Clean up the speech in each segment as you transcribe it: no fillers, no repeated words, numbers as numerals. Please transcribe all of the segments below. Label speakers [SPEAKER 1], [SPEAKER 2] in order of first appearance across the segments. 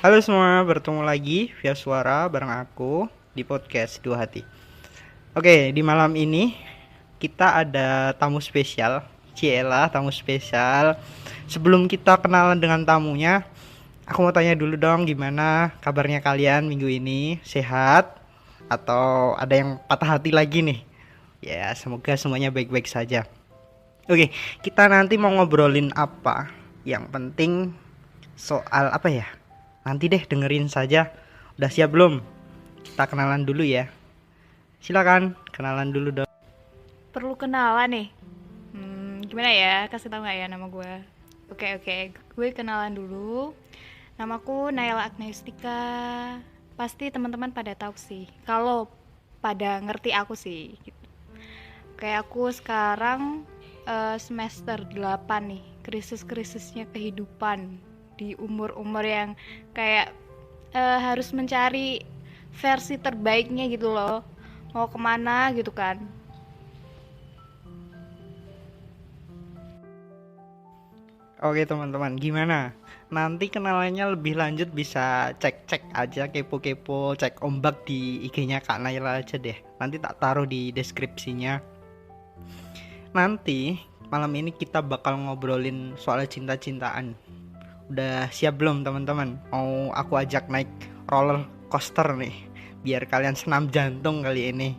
[SPEAKER 1] Halo semua, bertemu lagi via suara bareng aku di podcast Dua Hati. Oke, di malam ini kita ada tamu spesial. Ciela, tamu spesial. Sebelum kita kenalan dengan tamunya, aku mau tanya dulu dong gimana kabarnya kalian minggu ini? Sehat? Atau ada yang patah hati lagi nih? Ya, semoga semuanya baik-baik saja. Oke, kita nanti mau ngobrolin apa? Yang penting soal apa ya? Nanti deh dengerin saja. Udah siap belum? Kita kenalan dulu ya. Silakan kenalan dulu dong.
[SPEAKER 2] Perlu kenalan nih. Gimana ya? Kasih tau nggak ya nama gue? Oke, gue kenalan dulu. Namaku Naila Agnestika. Pasti teman-teman pada tahu sih. Kalau pada ngerti aku sih. Gitu. Kayak aku sekarang semester 8 nih. Krisis-krisisnya kehidupan di umur-umur yang kayak harus mencari versi terbaiknya gitu loh. Mau kemana gitu kan.
[SPEAKER 1] Oke teman-teman, gimana? Nanti kenalannya lebih lanjut bisa cek-cek aja, kepo-kepo, cek ombak di IG-nya Kak Naila aja deh. Nanti tak taruh di deskripsinya. Nanti malam ini kita bakal ngobrolin soal cinta-cintaan. Udah siap belum teman-teman? Mau aku ajak naik roller coaster nih, biar kalian senam jantung kali ini.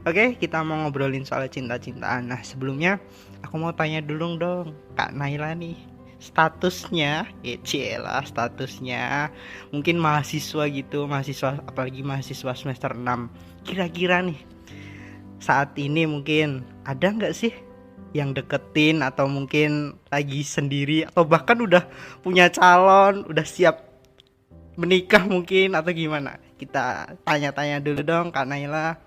[SPEAKER 1] Oke, kita mau ngobrolin soal cinta-cintaan. Nah, sebelumnya aku mau tanya dulu dong, Kak Naila nih. Statusnya, lah statusnya. Mungkin mahasiswa gitu, mahasiswa apalagi mahasiswa semester 6. Kira-kira nih, saat ini mungkin ada nggak sih yang deketin atau mungkin lagi sendiri atau bahkan udah punya calon, udah siap menikah mungkin atau gimana? Kita tanya-tanya dulu dong Kak Naila.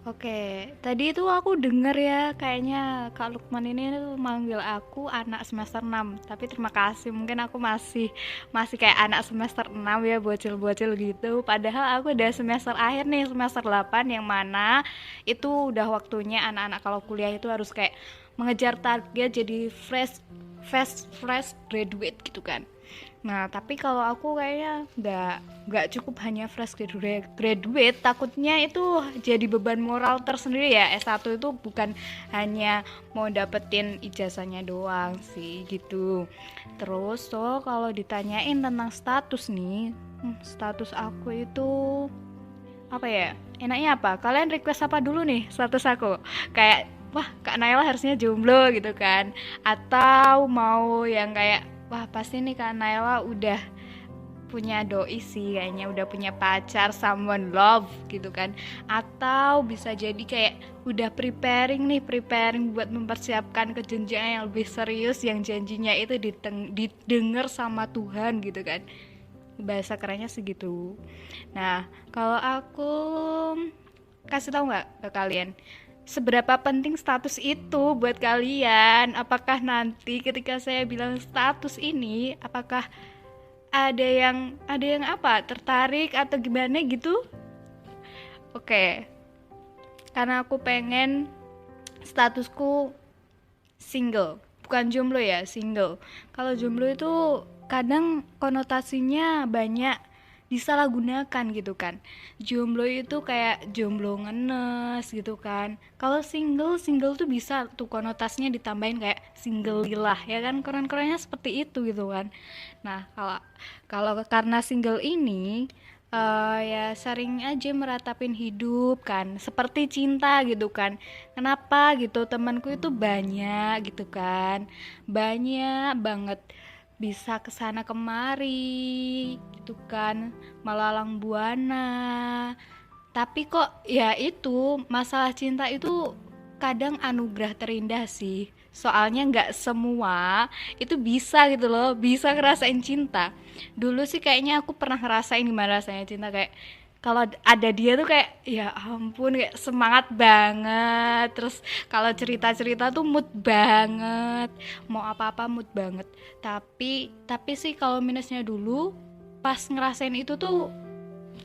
[SPEAKER 2] Oke, tadi itu aku denger ya, kayaknya Kak Lukman ini tuh manggil aku anak semester 6. Tapi terima kasih, mungkin aku masih masih kayak anak semester 6 ya, bocil-bocil gitu. Padahal aku udah semester akhir nih, semester 8 yang mana itu udah waktunya anak-anak kalau kuliah itu harus kayak mengejar target jadi fresh graduate gitu kan. Nah, tapi kalau aku kayaknya nggak cukup hanya fresh graduate, takutnya itu jadi beban moral tersendiri ya. S1 itu bukan hanya mau dapetin ijazahnya doang sih gitu. Terus kalau ditanyain tentang status nih, status aku itu apa ya? Enaknya apa? Kalian request apa dulu nih status aku? Kayak wah Kak Naila harusnya jomblo gitu kan, atau mau yang kayak wah pasti nih Kak Naila udah punya doi sih, kayaknya udah punya pacar, someone love gitu kan, atau bisa jadi kayak udah preparing buat mempersiapkan ke jenjang yang lebih serius yang janjinya itu didengar sama Tuhan gitu kan, bahasa kerennya segitu. Nah, kalau aku kasih tahu nggak ke kalian seberapa penting status itu buat kalian? Apakah nanti ketika saya bilang status ini, apakah ada yang apa? Tertarik atau gimana gitu? Oke, karena aku pengen statusku single, bukan jomblo ya, single. Kalau jomblo itu kadang konotasinya banyak disalahgunakan gitu kan. Jomblo itu kayak jomblo ngenes gitu kan. Kalau single tuh bisa tuh konotasinya ditambahin kayak single lillah ya kan, keren-kerennya seperti itu gitu kan. Nah, kalau kalau karena single ini ya sering aja meratapin hidup kan seperti cinta gitu kan. Kenapa gitu, temanku itu banyak gitu kan, banyak banget bisa kesana kemari gitu kan, melalang buana. Tapi kok ya itu masalah cinta itu kadang anugerah terindah sih. Soalnya nggak semua itu bisa gitu loh, bisa ngerasain cinta. Dulu sih kayaknya aku pernah ngerasain gimana rasanya cinta, kayak kalau ada dia tuh kayak ya ampun kayak semangat banget. Terus kalau cerita-cerita tuh mood banget, mau apa-apa mood banget. Tapi sih kalau minusnya dulu pas ngerasain itu tuh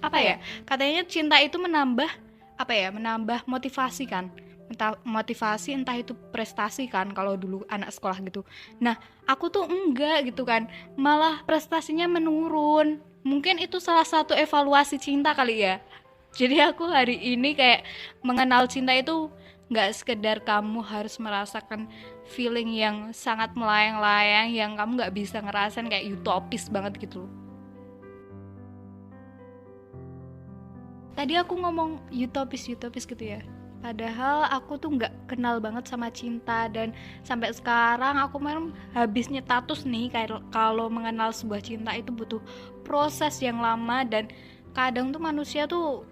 [SPEAKER 2] apa ya, katanya cinta itu menambah apa ya, menambah motivasi kan, entah motivasi, entah itu prestasi kan kalau dulu anak sekolah gitu. Nah, aku tuh enggak gitu kan, malah prestasinya menurun. Mungkin itu salah satu evaluasi cinta kali ya. Jadi aku hari ini kayak mengenal cinta itu nggak sekedar kamu harus merasakan feeling yang sangat melayang-layang yang kamu nggak bisa ngerasain, kayak utopis banget gitu. Tadi aku ngomong utopis gitu ya, padahal aku tuh nggak kenal banget sama cinta, dan sampai sekarang aku memang habis nyetatus nih kayak kalau mengenal sebuah cinta itu butuh proses yang lama, dan kadang tuh manusia tuh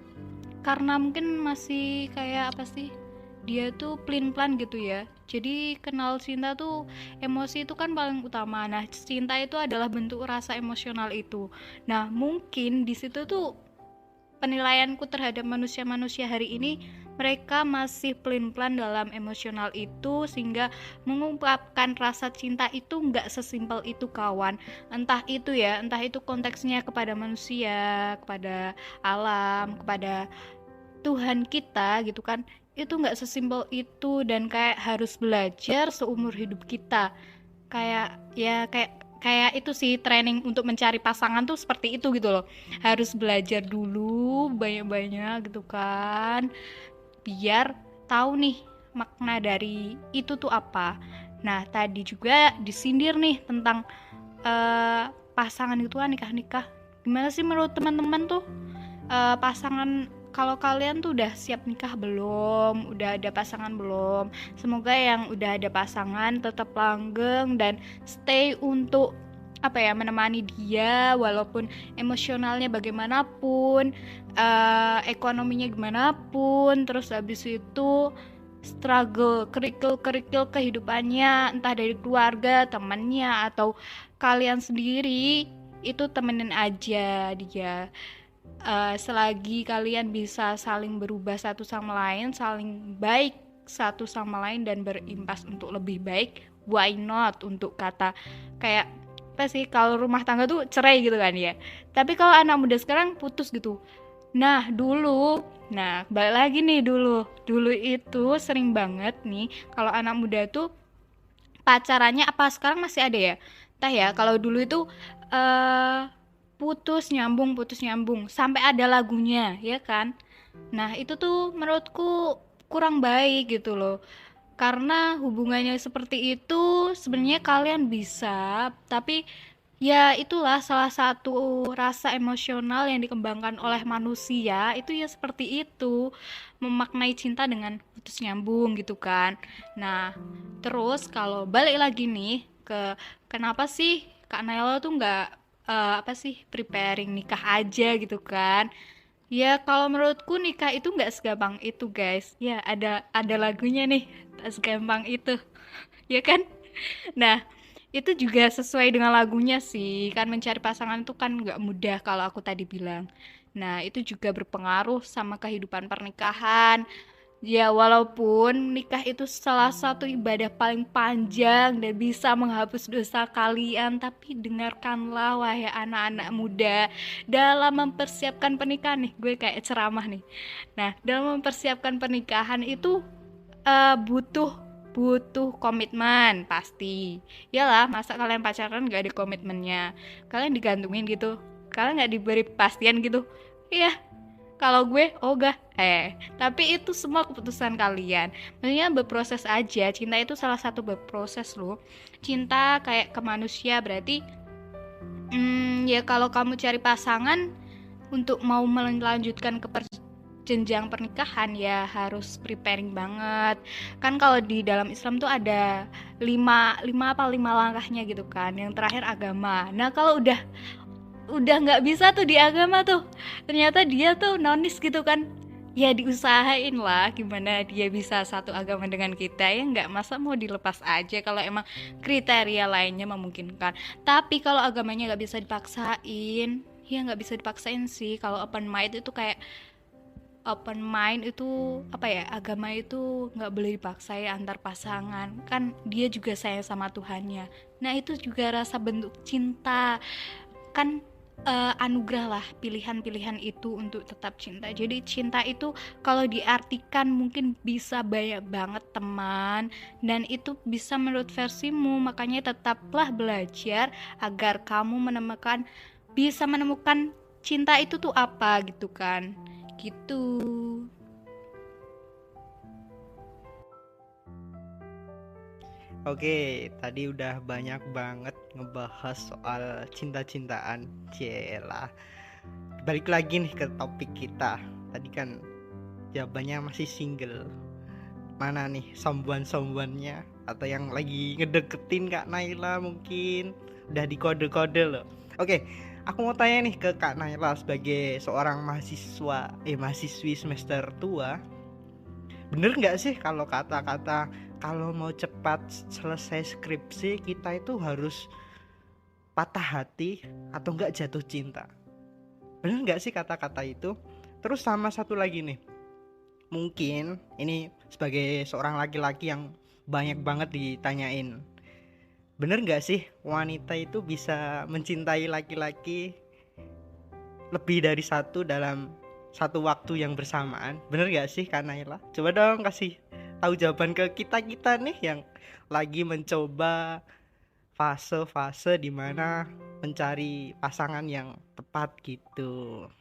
[SPEAKER 2] karena mungkin masih kayak apa sih, dia tuh pelin-pelan gitu ya, jadi kenal cinta tuh emosi itu kan paling utama. Nah, cinta itu adalah bentuk rasa emosional itu. Nah, mungkin di situ tuh penilaianku terhadap manusia-manusia hari ini, mereka masih pelin-pelan dalam emosional itu, sehingga mengungkapkan rasa cinta itu nggak sesimpel itu kawan. Entah itu konteksnya kepada manusia, kepada alam, kepada Tuhan kita gitu kan, itu nggak sesimpel itu, dan kayak harus belajar seumur hidup kita. Kayak itu sih, training untuk mencari pasangan tuh seperti itu gitu loh, harus belajar dulu banyak-banyak gitu kan, biar tahu nih makna dari itu tuh apa. Nah, tadi juga disindir nih tentang pasangan itu kan, nikah-nikah. Gimana sih menurut teman-teman tuh, pasangan, kalau kalian tuh udah siap nikah belum? Udah ada pasangan belum? Semoga yang udah ada pasangan tetap langgeng dan stay untuk menemani dia, walaupun emosionalnya bagaimanapun, ekonominya gimana pun, terus habis itu struggle, kerikil kehidupannya, entah dari keluarga, temannya, atau kalian sendiri, itu temenin aja dia. Selagi kalian bisa saling berubah satu sama lain, saling baik satu sama lain, dan berimpas untuk lebih baik, why not? Untuk kata kayak apa sih, kalau rumah tangga tuh cerai gitu kan ya, tapi kalau anak muda sekarang putus gitu. Nah, balik lagi nih, dulu itu sering banget nih kalau anak muda tuh pacarannya, apa sekarang masih ada ya, entah ya, kalau dulu itu eh putus nyambung sampai ada lagunya ya kan. Nah, itu tuh menurutku kurang baik gitu loh, karena hubungannya seperti itu sebenarnya kalian bisa, tapi ya itulah salah satu rasa emosional yang dikembangkan oleh manusia, itu ya seperti itu, memaknai cinta dengan putus nyambung gitu kan. Nah, terus kalau balik lagi nih ke kenapa sih Kak Naila tuh nggak preparing nikah aja gitu kan. Ya, kalau menurutku nikah itu nggak segampang itu guys. Ya, ada lagunya nih, tak segampang itu, ya kan. Nah, itu juga sesuai dengan lagunya sih, kan mencari pasangan itu kan nggak mudah kalau aku tadi bilang. Nah, itu juga berpengaruh sama kehidupan pernikahan. Ya, walaupun nikah itu salah satu ibadah paling panjang dan bisa menghapus dosa kalian, tapi dengarkanlah wahai anak-anak muda, dalam mempersiapkan pernikahan nih, gue kayak ceramah nih. Nah, dalam mempersiapkan pernikahan itu butuh butuh komitmen pasti. Iyalah, masa kalian pacaran gak ada komitmennya? Kalian digantungin gitu? Kalian gak diberi kepastian gitu? Iya, kalau gue ogah. Tapi itu semua keputusan kalian. Maksudnya berproses aja. Cinta itu salah satu berproses loh. Cinta kayak ke manusia berarti ya kalau kamu cari pasangan untuk mau melanjutkan ke jenjang pernikahan, ya harus preparing banget. Kan kalau di dalam Islam tuh ada 5 langkahnya gitu kan. Yang terakhir agama. Nah, kalau udah nggak bisa tuh di agama tuh, ternyata dia tuh nonis gitu kan, ya diusahain lah gimana dia bisa satu agama dengan kita, ya nggak, masa mau dilepas aja kalau emang kriteria lainnya memungkinkan. Tapi kalau agamanya nggak bisa dipaksain, ya nggak bisa dipaksain sih. Kalau open mind itu kayak open mind itu agama itu nggak boleh dipaksa ya, antar pasangan kan dia juga sayang sama Tuhannya. Nah, itu juga rasa bentuk cinta kan. anugerah lah pilihan-pilihan itu untuk tetap cinta. Jadi cinta itu kalau diartikan mungkin bisa banyak banget teman, dan itu bisa menurut versimu. Makanya tetaplah belajar agar kamu bisa menemukan cinta itu tuh apa gitu kan. Gitu.
[SPEAKER 1] Oke, tadi udah banyak banget ngebahas soal cinta-cintaan. Cielah. Balik lagi nih ke topik kita. Tadi kan jawabannya masih single. Mana nih sombuan-sombuannya? Atau yang lagi ngedeketin Kak Naila mungkin? Udah di kode-kode loh. Oke, aku mau tanya nih ke Kak Naila sebagai seorang mahasiswi semester tua. Bener nggak sih kalau kata-kata kalau mau cepat selesai skripsi kita itu harus patah hati atau nggak jatuh cinta? Bener nggak sih kata-kata itu? Terus sama satu lagi nih, mungkin ini sebagai seorang laki-laki yang banyak banget ditanyain, bener nggak sih wanita itu bisa mencintai laki-laki lebih dari satu dalam satu waktu yang bersamaan? Bener gak sih Kak Naila? Coba dong kasih tahu jawaban ke kita nih yang lagi mencoba fase-fase dimana mencari pasangan yang tepat gitu.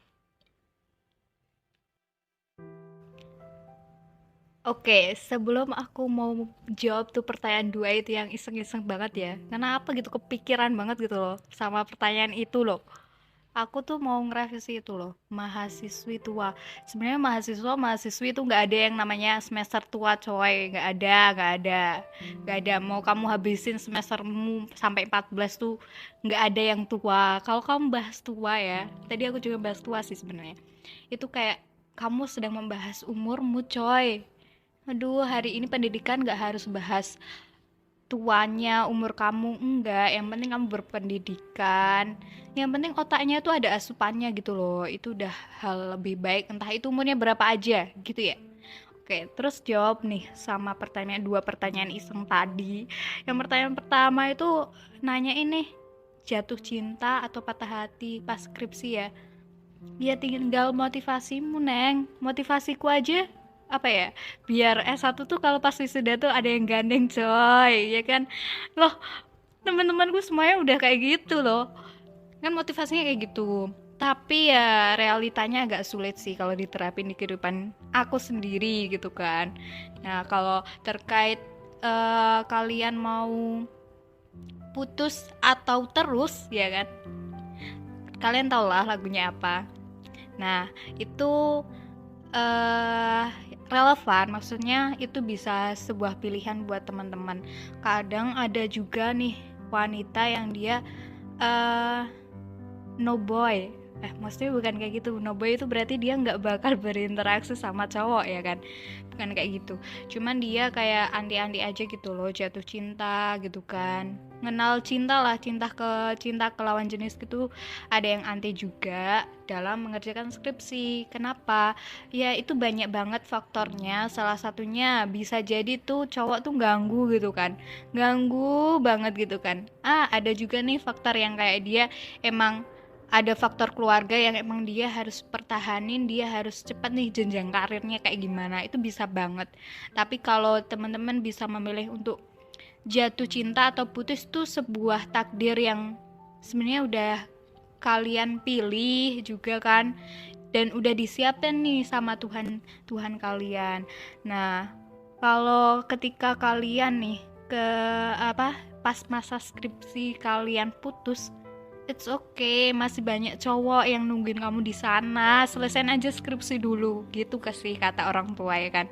[SPEAKER 2] Oke, sebelum aku mau jawab tuh pertanyaan dua itu yang iseng-iseng banget ya. Kenapa gitu kepikiran banget gitu loh sama pertanyaan itu loh. Aku tuh mau ngerevisi itu loh, mahasiswi tua. Sebenarnya mahasiswi itu nggak ada yang namanya semester tua coy, nggak ada. Mau kamu habisin semestermu sampai 14 tuh nggak ada yang tua. Kalau kamu bahas tua ya, tadi aku juga bahas tua sih sebenarnya. Itu kayak kamu sedang membahas umurmu coy. Aduh, hari ini pendidikan nggak harus bahas tuanya umur kamu, enggak, yang penting kamu berpendidikan, yang penting otaknya tuh ada asupannya gitu loh, itu udah hal lebih baik, entah itu umurnya berapa aja gitu ya. Oke, terus jawab nih sama dua pertanyaan iseng tadi. Yang pertanyaan pertama itu nanya ini, jatuh cinta atau patah hati pas skripsi ya. Ya tinggal motivasimu neng, motivasiku aja apa ya, biar S1 tuh kalau pas wisuda tuh ada yang gandeng coy, ya kan. Loh, teman-temanku semuanya udah kayak gitu loh, kan motivasinya kayak gitu. Tapi ya realitanya agak sulit sih kalau diterapin di kehidupan aku sendiri gitu kan. Nah kalau terkait kalian mau putus atau terus ya kan, kalian tau lah lagunya apa. Nah itu uh, relevan, maksudnya itu bisa sebuah pilihan buat teman-teman. Kadang ada juga nih wanita yang dia uh, no boy, maksudnya bukan kayak gitu. No boy itu berarti dia nggak bakal berinteraksi sama cowok ya kan, bukan kayak gitu. Cuman dia kayak anti-anti aja gitu loh, jatuh cinta gitu kan, ngenal cinta lah, cinta ke lawan jenis gitu. Ada yang anti juga dalam mengerjakan skripsi. Kenapa? Ya itu banyak banget faktornya. Salah satunya bisa jadi tuh cowok tuh ganggu gitu kan, ganggu banget gitu kan. Ada juga nih faktor yang kayak dia emang ada faktor keluarga yang emang dia harus pertahanin, dia harus cepat nih jenjang karirnya kayak gimana, itu bisa banget. Tapi kalau teman-teman bisa memilih untuk jatuh cinta atau putus tuh sebuah takdir yang sebenarnya udah kalian pilih juga kan, dan udah disiapin nih sama Tuhan kalian. Nah, kalau ketika kalian nih pas masa skripsi kalian putus, it's okay, masih banyak cowok yang nungguin kamu di sana. Selesain aja skripsi dulu, gitu kasih kata orang tua ya kan.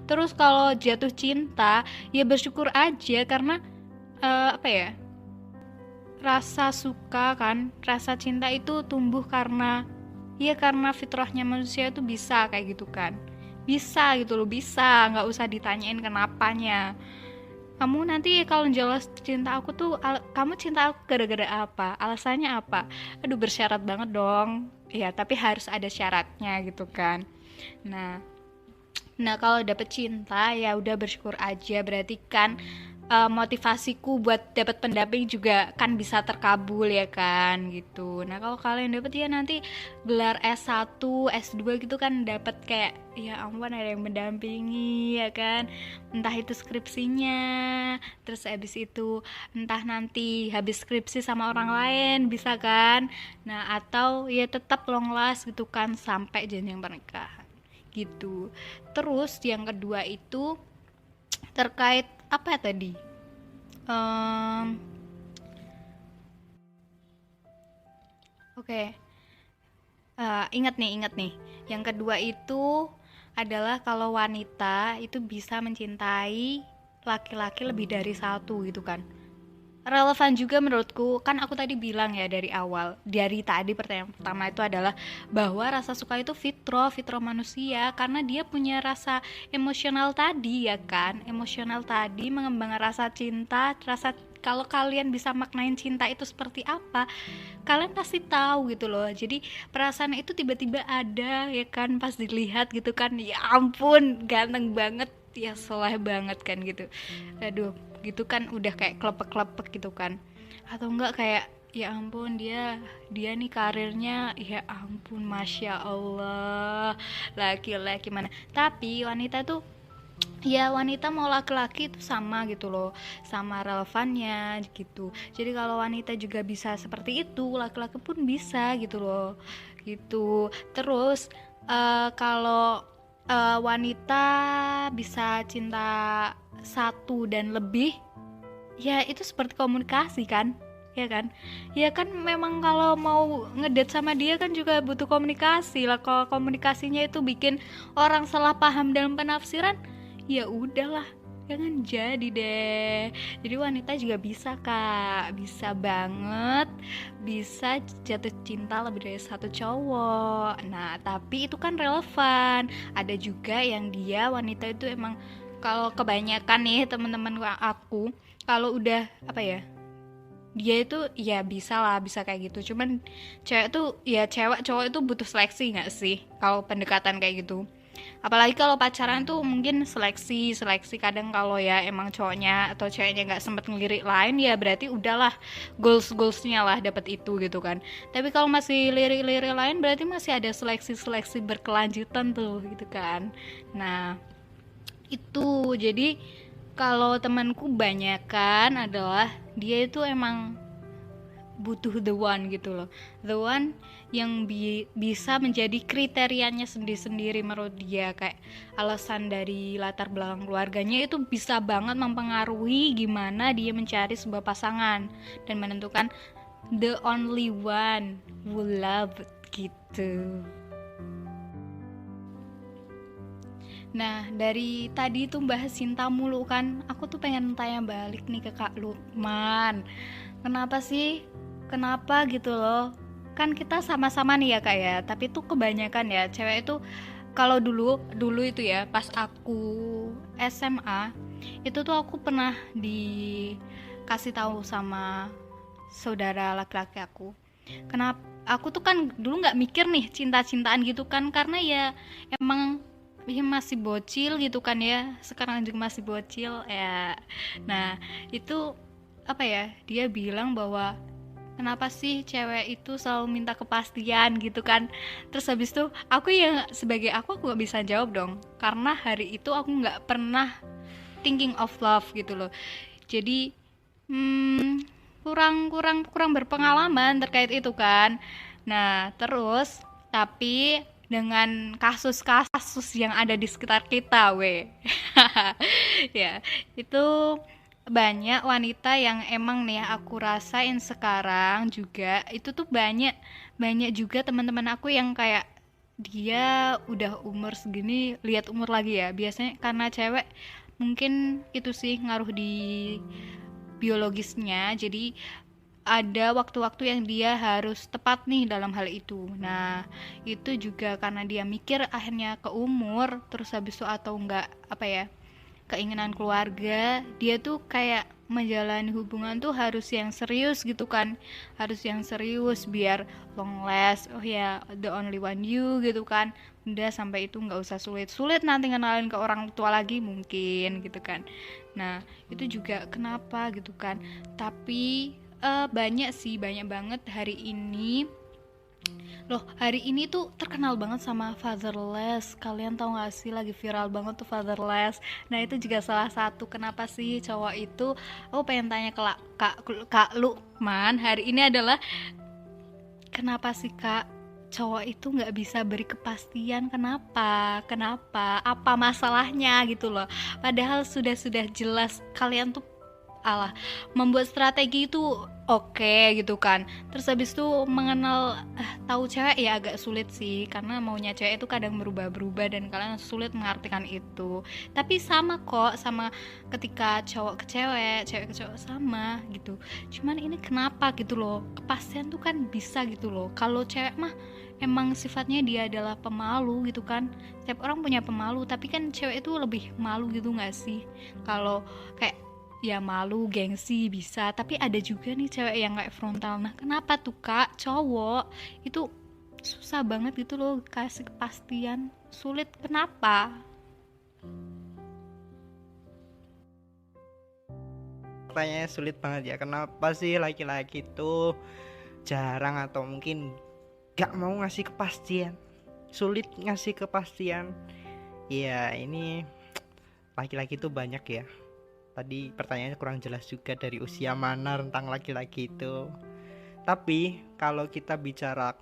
[SPEAKER 2] Terus kalau jatuh cinta, ya bersyukur aja karena rasa suka kan, rasa cinta itu tumbuh karena fitrahnya manusia itu bisa kayak gitu kan. Bisa gitu loh, bisa, nggak usah ditanyain kenapanya. Kamu nanti kalau jelas cinta aku tuh, kamu cinta aku gara-gara apa, alasannya apa, aduh bersyarat banget dong ya, tapi harus ada syaratnya gitu kan. Nah kalau dapet cinta ya udah bersyukur aja, berarti kan motivasiku buat dapat pendamping juga kan bisa terkabul ya kan gitu. Nah kalau kalian dapat ya nanti gelar S1, S2 gitu kan dapat kayak ya ampun ada yang mendampingi ya kan, entah itu skripsinya, terus habis itu entah nanti habis skripsi sama orang lain bisa kan. Nah atau ya tetap long last gitu kan sampai jenjang pernikahan gitu. Terus yang kedua itu terkait apa ya tadi? Em, Oke, ingat nih. Yang kedua itu adalah kalau wanita itu bisa mencintai laki-laki lebih dari satu gitu kan. Relevan juga menurutku, kan aku tadi bilang ya dari awal, dari tadi pertanyaan pertama itu adalah bahwa rasa suka itu fitrah manusia, karena dia punya rasa emosional tadi ya kan, emosional tadi mengembangkan rasa cinta, rasa kalau kalian bisa maknain cinta itu seperti apa, kalian pasti tahu gitu loh. Jadi perasaan itu tiba-tiba ada ya kan, pas dilihat gitu kan, ya ampun ganteng banget, ya soleh banget kan gitu. Aduh, gitu kan udah kayak klepek-klepek gitu kan. Atau enggak kayak ya ampun dia nih karirnya ya ampun masya Allah, laki-laki mana. Tapi wanita tuh ya wanita mau laki-laki itu sama gitu loh, sama relevannya gitu. Jadi kalau wanita juga bisa seperti itu, laki-laki pun bisa gitu loh gitu. Terus kalau wanita bisa cinta satu dan lebih, ya itu seperti komunikasi kan, ya kan memang kalau mau ngedate sama dia kan juga butuh komunikasi lah. Kalau komunikasinya itu bikin orang salah paham dalam penafsiran, ya udahlah jangan jadi deh. Jadi wanita juga bisa kak, bisa banget, bisa jatuh cinta lebih dari satu cowok. Nah tapi itu kan relevan. Ada juga yang dia wanita itu emang, kalau kebanyakan nih teman-teman aku kalau udah apa ya, dia itu ya bisa lah, bisa kayak gitu. Cuman cewek tuh ya cewek cowok itu butuh seleksi nggak sih kalau pendekatan kayak gitu. Apalagi kalau pacaran tuh mungkin seleksi kadang kalau ya emang cowoknya atau ceweknya nggak sempet ngelirik lain, ya berarti udahlah goalsnya lah dapat itu gitu kan. Tapi kalau masih lirik-lirik lain berarti masih ada seleksi berkelanjutan tuh gitu kan. Nah itu jadi kalau temanku banyak kan adalah dia itu emang butuh the one gitu loh, the one yang bisa menjadi kriterianya sendiri-sendiri menurut dia. Kayak alasan dari latar belakang keluarganya itu bisa banget mempengaruhi gimana dia mencari sebuah pasangan dan menentukan the only one who love gitu. Nah dari tadi tuh bahas cinta mulu kan, aku tuh pengen tanya balik nih ke Kak Lukman, kenapa gitu loh, kan kita sama-sama nih ya kak ya, tapi tuh kebanyakan ya cewek itu kalau dulu itu ya pas aku SMA itu tuh aku pernah dikasih tahu sama saudara laki-laki aku, kenapa aku tuh kan dulu nggak mikir nih cinta-cintaan gitu kan, karena ya emang ya masih bocil gitu kan ya, sekarang juga masih bocil ya. Nah itu apa ya, dia bilang bahwa kenapa sih cewek itu selalu minta kepastian gitu kan. Terus habis itu aku yang sebagai aku gak bisa jawab dong, karena hari itu aku gak pernah thinking of love gitu loh. Jadi kurang berpengalaman terkait itu kan. Nah terus tapi dengan kasus-kasus yang ada di sekitar kita ya itu banyak wanita yang emang nih aku rasain sekarang juga itu tuh banyak juga teman-teman aku yang kayak dia udah umur segini, lihat umur lagi ya, biasanya karena cewek mungkin itu sih ngaruh di biologisnya, jadi ada waktu-waktu yang dia harus tepat nih dalam hal itu. Nah itu juga karena dia mikir akhirnya ke umur, terus habis itu atau enggak apa ya, keinginan keluarga, dia tuh kayak menjalani hubungan tuh harus yang serius gitu kan, harus yang serius biar long last. Oh ya, the only one you gitu kan. Udah sampai itu nggak usah sulit-sulit nanti ngenalin ke orang tua lagi mungkin gitu kan. Nah itu juga kenapa gitu kan. Tapi banyak sih, banyak banget hari ini. Loh, hari ini tuh terkenal banget sama Fatherless. Kalian tahu gak sih, lagi viral banget tuh Fatherless. Nah, itu juga salah satu kenapa sih cowok itu. Aku pengen tanya ke Kak Lukman hari ini adalah, kenapa sih Kak cowok itu nggak bisa beri kepastian? Kenapa apa masalahnya gitu loh, padahal sudah jelas kalian tuh alah membuat strategi itu oke gitu kan. Terus habis itu mengenal tahu cewek ya agak sulit sih, karena maunya cewek itu kadang berubah-berubah dan kalian sulit mengartikan itu. Tapi sama kok, sama ketika cowok ke cewek, cewek ke cowok sama gitu. Cuman ini kenapa gitu loh, kepastian tuh kan bisa gitu loh. Kalau cewek mah emang sifatnya dia adalah pemalu gitu kan. Setiap orang punya pemalu, tapi kan cewek itu lebih malu gitu gak sih? Kalau kayak ya malu, gengsi bisa, tapi ada juga nih cewek yang kayak frontal. Nah kenapa tuh Kak, cowok itu susah banget gitu loh kasih kepastian, sulit, kenapa?
[SPEAKER 1] Pertanyaannya sulit banget ya, kenapa sih laki-laki itu jarang atau mungkin gak mau ngasih kepastian, sulit ngasih kepastian. Ya ini laki-laki itu banyak ya. Tadi pertanyaannya kurang jelas juga dari usia mana rentang laki-laki itu. Tapi kalau kita bicara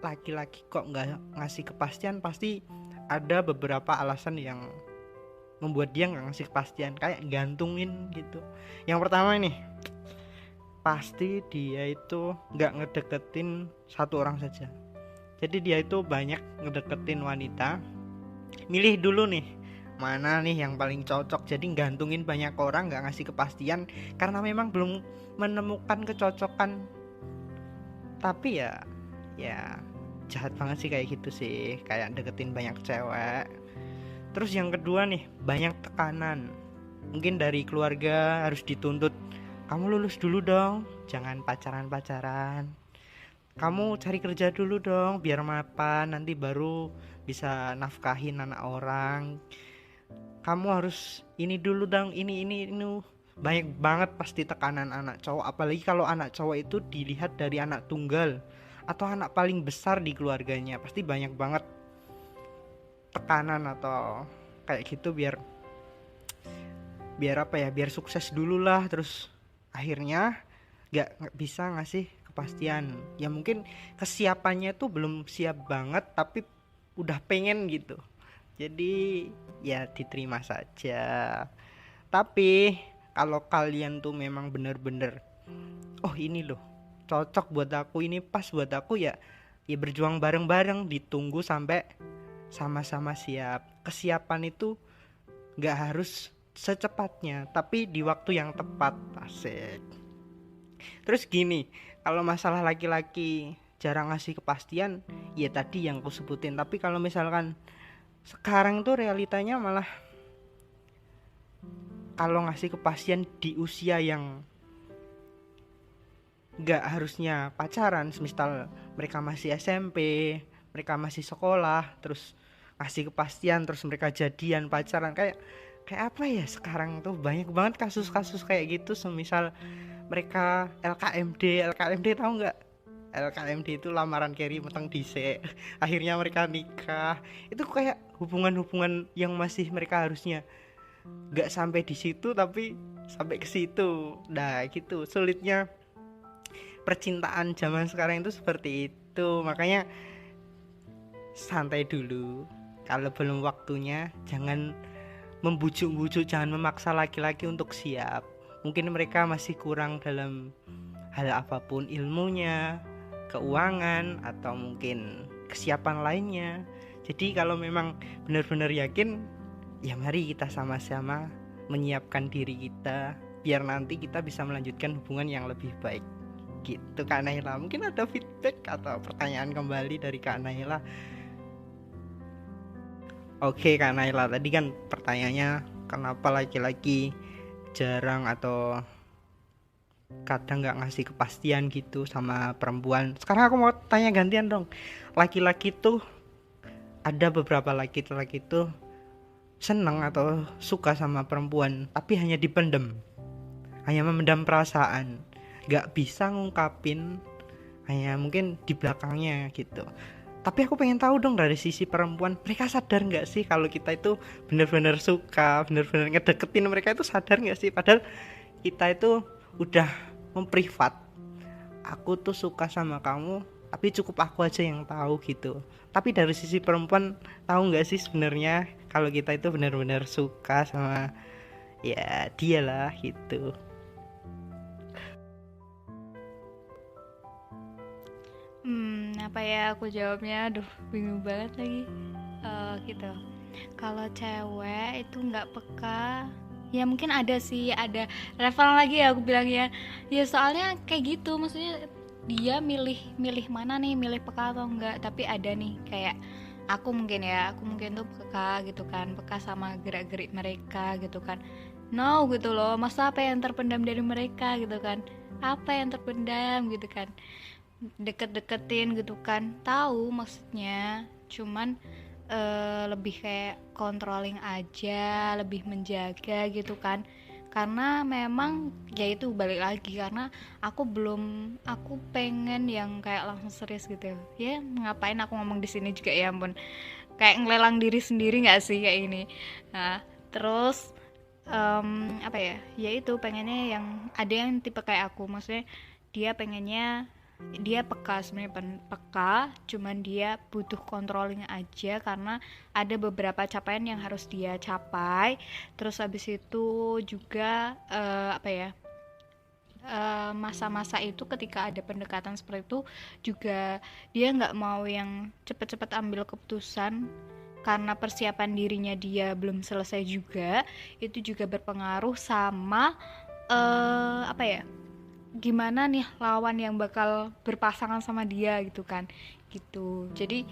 [SPEAKER 1] laki-laki kok nggak ngasih kepastian, pasti ada beberapa alasan yang membuat dia nggak ngasih kepastian, kayak gantungin gitu. Yang pertama ini, pasti dia itu nggak ngedeketin satu orang saja. Jadi dia itu banyak ngedeketin wanita, milih dulu nih mana nih yang paling cocok. Jadi gantungin banyak orang, gak ngasih kepastian karena memang belum menemukan kecocokan. Tapi ya jahat banget sih kayak gitu sih, kayak deketin banyak cewek. Terus yang kedua nih, banyak tekanan. Mungkin dari keluarga harus dituntut, kamu lulus dulu dong, jangan pacaran-pacaran, kamu cari kerja dulu dong biar mapan, nanti baru bisa nafkahin anak orang, kamu harus ini dulu dong, ini. Banyak banget pasti tekanan anak cowok, apalagi kalau anak cowok itu dilihat dari anak tunggal atau anak paling besar di keluarganya. Pasti banyak banget tekanan atau kayak gitu, biar apa ya, biar sukses dulu lah. Terus akhirnya gak bisa ngasih kepastian. Ya mungkin kesiapannya tuh belum siap banget, tapi udah pengen gitu. Jadi ya diterima saja. Tapi kalau kalian tuh memang bener-bener, oh ini loh cocok buat aku, ini pas buat aku, ya berjuang bareng-bareng, ditunggu sampai sama-sama siap. Kesiapan itu gak harus secepatnya, tapi di waktu yang tepat. Asik. Terus gini, kalau masalah laki-laki jarang ngasih kepastian, ya tadi yang aku sebutin. Tapi kalau misalkan sekarang tuh realitanya malah kalau ngasih kepastian di usia yang gak harusnya pacaran, semisal mereka masih SMP, mereka masih sekolah, terus ngasih kepastian, terus mereka jadian, pacaran, kayak apa ya, sekarang tuh banyak banget kasus-kasus kayak gitu. Semisal mereka LKMD tahu nggak? LKMD itu lamaran Kerry meteng dhisik, akhirnya mereka nikah. Itu kayak hubungan-hubungan yang masih mereka harusnya nggak sampai di situ tapi sampai ke situ. Nah gitu sulitnya percintaan zaman sekarang itu seperti itu. Makanya santai dulu, kalau belum waktunya jangan membujuk-bujuk, jangan memaksa laki-laki untuk siap. Mungkin mereka masih kurang dalam hal apapun, ilmunya, keuangan, atau mungkin kesiapan lainnya. Jadi kalau memang benar-benar yakin, ya mari kita sama-sama menyiapkan diri kita biar nanti kita bisa melanjutkan hubungan yang lebih baik. Gitu Kak Naila. Mungkin ada feedback atau pertanyaan kembali dari Kak Naila. Oke Kak Naila, tadi kan pertanyaannya kenapa laki-laki jarang atau kadang nggak ngasih kepastian gitu sama perempuan. Sekarang aku mau tanya gantian dong. Laki-laki tuh ada beberapa laki-laki tuh seneng atau suka sama perempuan tapi hanya dipendem, hanya memendam perasaan, nggak bisa ngungkapin, hanya mungkin di belakangnya gitu. Tapi aku pengen tahu dong dari sisi perempuan, mereka sadar nggak sih kalau kita itu benar-benar suka, benar-benar ngedeketin mereka, itu sadar nggak sih? Padahal kita itu udah memprivat, aku tuh suka sama kamu tapi cukup aku aja yang tahu gitu. Tapi dari sisi perempuan, tahu nggak sih sebenarnya kalau kita itu benar-benar suka sama ya dia lah gitu.
[SPEAKER 2] Apa ya aku jawabnya? Aduh, bingung banget lagi. Gitu. Kalau cewek itu nggak peka, ya mungkin ada sih, ada level lagi ya aku bilangnya. Ya soalnya kayak gitu, maksudnya dia milih mana nih, milih peka atau enggak. Tapi ada nih kayak aku mungkin tuh peka gitu kan, peka sama gerak-gerik mereka gitu kan. No gitu loh, masa apa yang terpendam dari mereka gitu kan, apa yang terpendam gitu kan, deket-deketin gitu kan, tahu maksudnya, cuman lebih kayak controlling aja, lebih menjaga gitu kan. Karena memang ya itu balik lagi, karena aku pengen yang kayak langsung serius gitu ya. Ngapain aku ngomong di sini juga, ya ampun, kayak ngelelang diri sendiri nggak sih kayak ini. Nah terus apa ya, ya itu pengennya yang ada yang tipe kayak aku, maksudnya dia peka, sebenarnya peka, cuman dia butuh controlling aja karena ada beberapa capaian yang harus dia capai. Terus habis itu juga apa ya, masa-masa itu ketika ada pendekatan seperti itu juga dia nggak mau yang cepet-cepet ambil keputusan, karena persiapan dirinya dia belum selesai juga. Itu juga berpengaruh sama apa ya, gimana nih lawan yang bakal berpasangan sama dia gitu kan, gitu. Jadi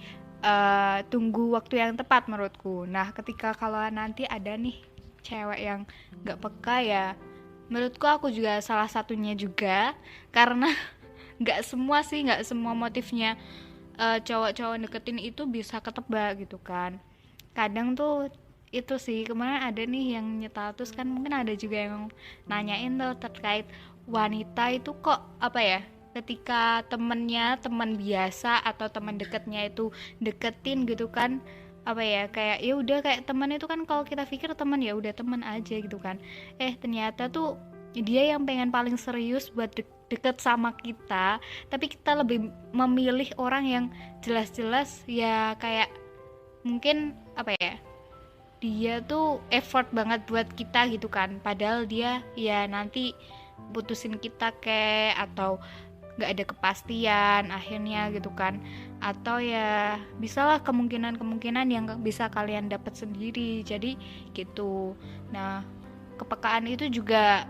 [SPEAKER 2] tunggu waktu yang tepat menurutku. Nah ketika kalau nanti ada nih cewek yang nggak peka, ya menurutku aku juga salah satunya juga, karena nggak semua motifnya cowok-cowok deketin itu bisa ketebak gitu kan. Kadang tuh itu sih, kemarin ada nih yang nyetatus kan, mungkin ada juga yang nanyain tuh terkait wanita itu kok apa ya, ketika teman biasa atau teman dekatnya itu deketin gitu kan, apa ya, kayak ya udah kayak teman itu kan, kalau kita pikir teman ya udah teman aja gitu kan, ternyata tuh dia yang pengen paling serius buat deket sama kita, tapi kita lebih memilih orang yang jelas-jelas ya kayak mungkin apa ya, dia tuh effort banget buat kita gitu kan, padahal dia ya nanti putusin kita kayak, atau nggak ada kepastian akhirnya gitu kan, atau ya bisalah kemungkinan yang bisa kalian dapat sendiri, jadi gitu. Nah kepekaan itu juga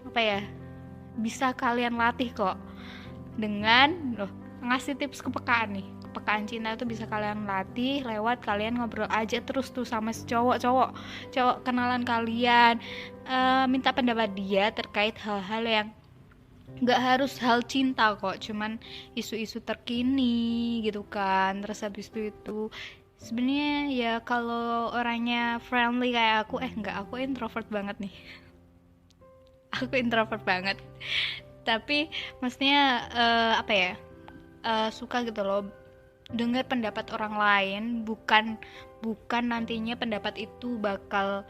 [SPEAKER 2] apa ya, bisa kalian latih kok dengan ngasih tips kepekaan nih. Kepekaan cinta itu bisa kalian latih lewat kalian ngobrol aja terus tuh sama si cowok kenalan kalian, minta pendapat dia terkait hal-hal yang nggak harus hal cinta kok, cuman isu-isu terkini gitu kan. Terus habis itu sebenarnya ya kalau orangnya friendly kayak aku, aku introvert banget nih. Aku introvert banget, tapi maksudnya apa ya, suka gitu loh dengar pendapat orang lain, bukan nantinya pendapat itu bakal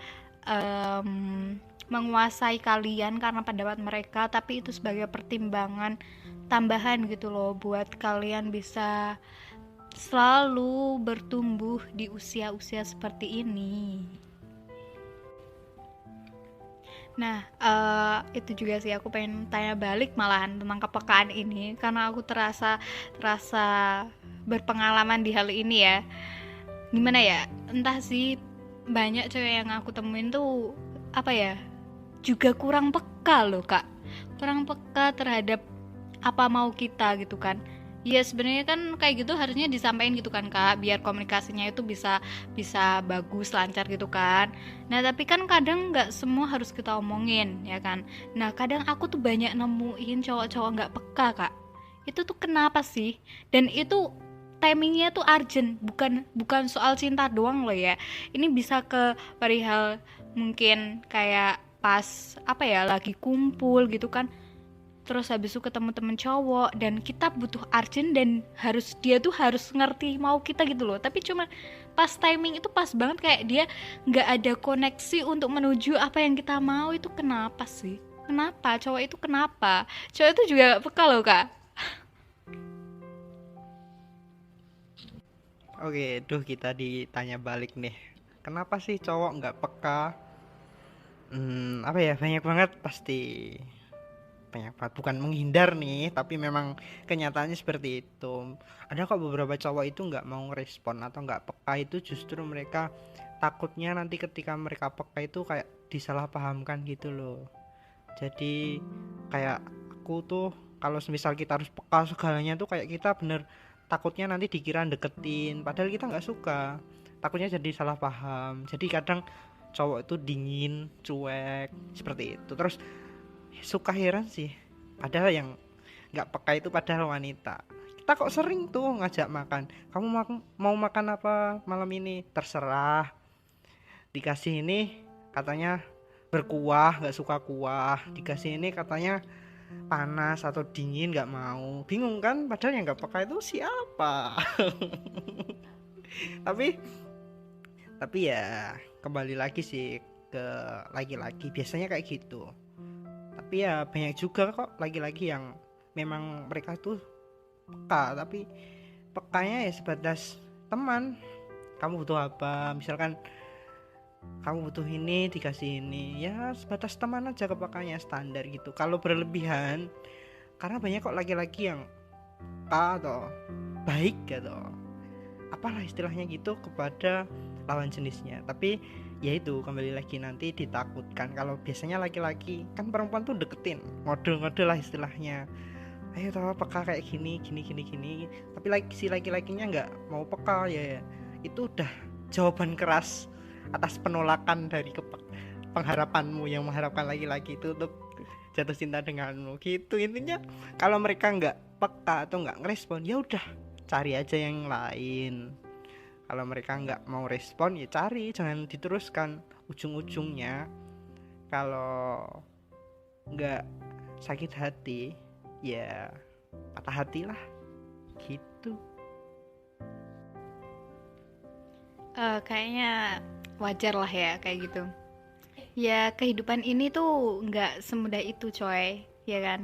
[SPEAKER 2] menguasai kalian karena pendapat mereka, tapi itu sebagai pertimbangan tambahan gitu loh, buat kalian bisa selalu bertumbuh di usia-usia seperti ini. Nah itu juga sih aku pengen tanya balik malahan tentang kepekaan ini, karena aku terasa berpengalaman di hal ini ya. Gimana ya, entah sih, banyak cewek yang aku temuin tuh apa ya, juga kurang peka loh kak, kurang peka terhadap apa mau kita gitu kan. Ya sebenarnya kan kayak gitu harusnya disampaikan gitu kan Kak, biar komunikasinya itu bisa bisa bagus, lancar gitu kan. Nah tapi kan kadang nggak semua harus kita omongin ya kan. Nah kadang aku tuh banyak nemuin cowok-cowok nggak peka Kak. Itu tuh kenapa sih? Dan itu timingnya tuh urgent, bukan bukan soal cinta doang loh ya. Ini bisa ke perihal mungkin kayak pas apa ya lagi kumpul gitu kan, terus habis itu ketemu temen cowok dan kita butuh urgent dan harus dia tuh harus ngerti mau kita gitu loh, tapi cuma pas timing itu pas banget kayak dia nggak ada koneksi untuk menuju apa yang kita mau. Itu kenapa sih? Kenapa cowok itu, kenapa cowok itu juga peka loh Kak.
[SPEAKER 1] Oke, duh kita ditanya balik nih. Kenapa sih cowok nggak peka? Apa ya, banyak banget pasti. Banyak banget, bukan menghindar nih, tapi memang kenyataannya seperti itu. Ada kok beberapa cowok itu nggak mau respon atau nggak peka, itu justru mereka takutnya nanti ketika mereka peka itu kayak disalahpahamkan gitu loh. Jadi kayak aku tuh kalau semisal kita harus peka segalanya tuh kayak kita bener takutnya nanti dikira deketin padahal kita nggak suka, takutnya jadi salah paham. Jadi kadang cowok itu dingin, cuek seperti itu. Terus suka heran sih, padahal yang nggak peka itu padahal wanita. Kita kok sering tuh ngajak makan, kamu mau makan apa malam ini, terserah. Dikasih ini katanya berkuah, nggak suka kuah. Dikasih ini katanya panas atau dingin, nggak mau. Bingung kan, padahal yang nggak peka itu siapa. tapi ya kembali lagi sih ke laki-laki, biasanya kayak gitu. Tapi ya banyak juga kok laki-laki yang memang mereka tuh peka, tapi pekanya ya sebatas teman. Kamu butuh apa, misalkan kamu butuh ini dikasih ini, ya sebatas teman aja kepekanya, standar gitu. Kalau berlebihan, karena banyak kok laki-laki yang peka atau baik gitu, apalah istilahnya gitu kepada lawan jenisnya. Tapi ya itu kembali lagi nanti ditakutkan. Kalau biasanya laki-laki kan, perempuan tuh deketin, ngode-ngode lah istilahnya, ayo tau peka kayak gini gini gini gini. Tapi si laki-lakinya nggak mau peka, ya itu udah jawaban keras atas penolakan dari pengharapanmu yang mengharapkan laki-laki itu untuk jatuh cinta denganmu gitu. Intinya kalau mereka nggak peka atau nggak ngerespon, ya udah cari aja yang lain. Kalau mereka nggak mau respon, ya cari, jangan diteruskan. Ujung-ujungnya kalau nggak sakit hati, ya patah hati lah gitu.
[SPEAKER 2] Kayaknya wajar lah ya kayak gitu. Ya kehidupan ini tuh nggak semudah itu coy, ya kan?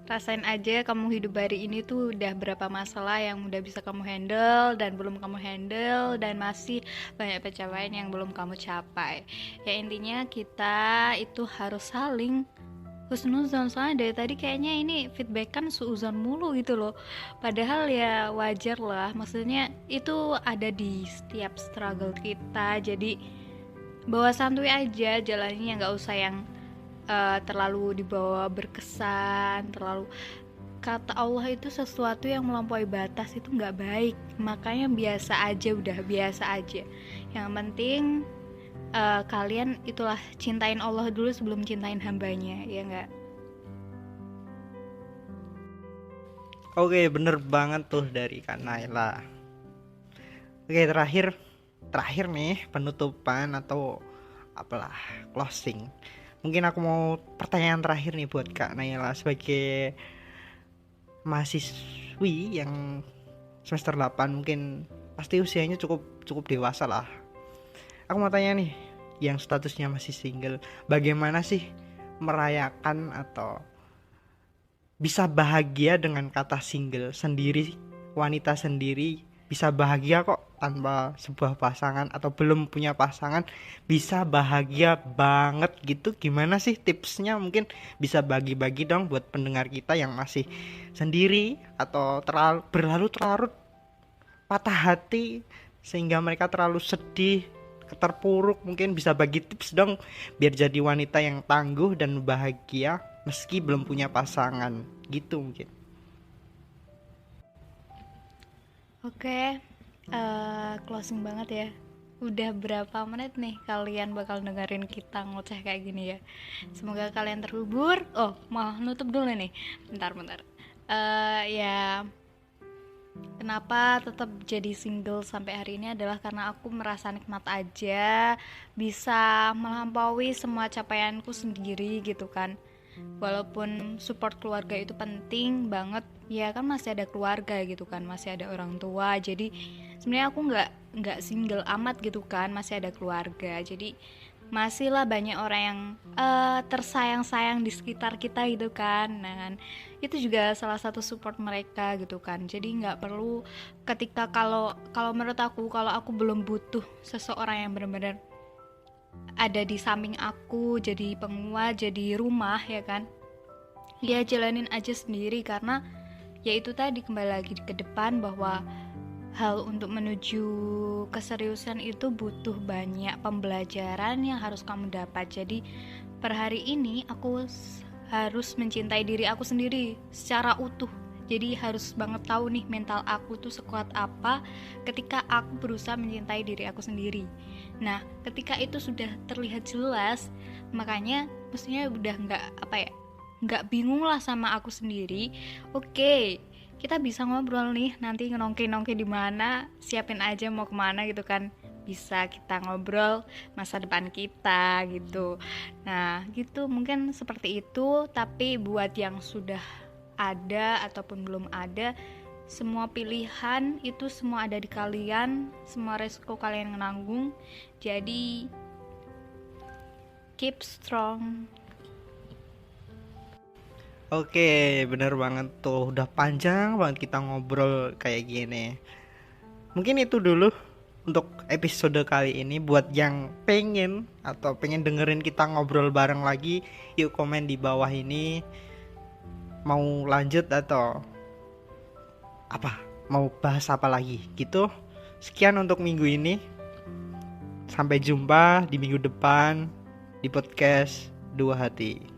[SPEAKER 2] Rasain aja kamu hidup hari ini tuh udah berapa masalah yang udah bisa kamu handle dan belum kamu handle, dan masih banyak pencapaian yang belum kamu capai. Ya intinya kita itu harus saling husnuzon. Soalnya dari tadi kayaknya ini feedback kan suuzon mulu gitu loh. Padahal ya wajar lah, maksudnya itu ada di setiap struggle kita. Jadi bawa santuy aja jalannya, nggak usah yang terlalu dibawa berkesan, terlalu. Kata Allah itu sesuatu yang melampaui batas itu nggak baik, makanya biasa aja, udah biasa aja. Yang penting kalian itulah cintain Allah dulu sebelum cintain hambanya, ya nggak?
[SPEAKER 1] Oke, bener banget tuh dari Kak Naila. Oke, terakhir nih, penutupan atau apalah, closing. Mungkin aku mau pertanyaan terakhir nih buat Kak Naila sebagai mahasiswi yang semester 8, mungkin pasti usianya cukup dewasa lah. Aku mau tanya nih, yang statusnya masih single, bagaimana sih merayakan atau bisa bahagia dengan kata single sendiri? Wanita sendiri bisa bahagia kok tanpa sebuah pasangan, atau belum punya pasangan bisa bahagia banget gitu. Gimana sih tipsnya? Mungkin bisa bagi-bagi dong buat pendengar kita yang masih sendiri atau berlarut-larut patah hati sehingga mereka terlalu sedih, terpuruk. Mungkin bisa bagi tips dong biar jadi wanita yang tangguh dan bahagia meski belum punya pasangan gitu mungkin.
[SPEAKER 2] Oke, closing banget ya. Udah berapa menit nih kalian bakal dengerin kita ngoceh kayak gini ya. Semoga kalian terhibur. Oh, mau nutup dulu nih. Bentar. Ya, kenapa tetap jadi single sampai hari ini adalah karena aku merasa nikmat aja, bisa melampaui semua capaianku sendiri gitu kan. Walaupun support keluarga itu penting banget, ya kan masih ada keluarga gitu kan, masih ada orang tua. Jadi sebenarnya aku nggak single amat gitu kan, masih ada keluarga. Jadi masih lah banyak orang yang tersayang-sayang di sekitar kita gitu kan. Nah kan, itu juga salah satu support mereka gitu kan. Jadi nggak perlu ketika kalau kalau menurut aku, kalau aku belum butuh seseorang yang benar-benar ada di samping aku, jadi penguat, jadi rumah ya kan, ya jalanin aja sendiri. Karena ya itu tadi, kembali lagi ke depan, bahwa hal untuk menuju keseriusan itu butuh banyak pembelajaran yang harus kamu dapat. Jadi per hari ini aku harus mencintai diri aku sendiri secara utuh. Jadi harus banget tahu nih mental aku tuh sekuat apa ketika aku berusaha mencintai diri aku sendiri. Nah, ketika itu sudah terlihat jelas, makanya mestinya udah nggak bingung lah sama aku sendiri. Oke, kita bisa ngobrol nih nanti nongki di mana, siapin aja mau kemana gitu kan. Bisa kita ngobrol masa depan kita gitu. Nah, gitu mungkin seperti itu. Tapi buat yang sudah ada ataupun belum ada, semua pilihan itu semua ada di kalian, semua resiko kalian menanggung. Jadi keep strong.
[SPEAKER 1] Oke, bener banget tuh. Udah panjang banget kita ngobrol kayak gini. Mungkin itu dulu untuk episode kali ini. Buat yang pengen atau pengen dengerin kita ngobrol bareng lagi, yuk komen di bawah ini. Mau lanjut atau apa? Mau bahas apa lagi gitu. Sekian untuk minggu ini. Sampai jumpa di minggu depan di podcast Dua Hati.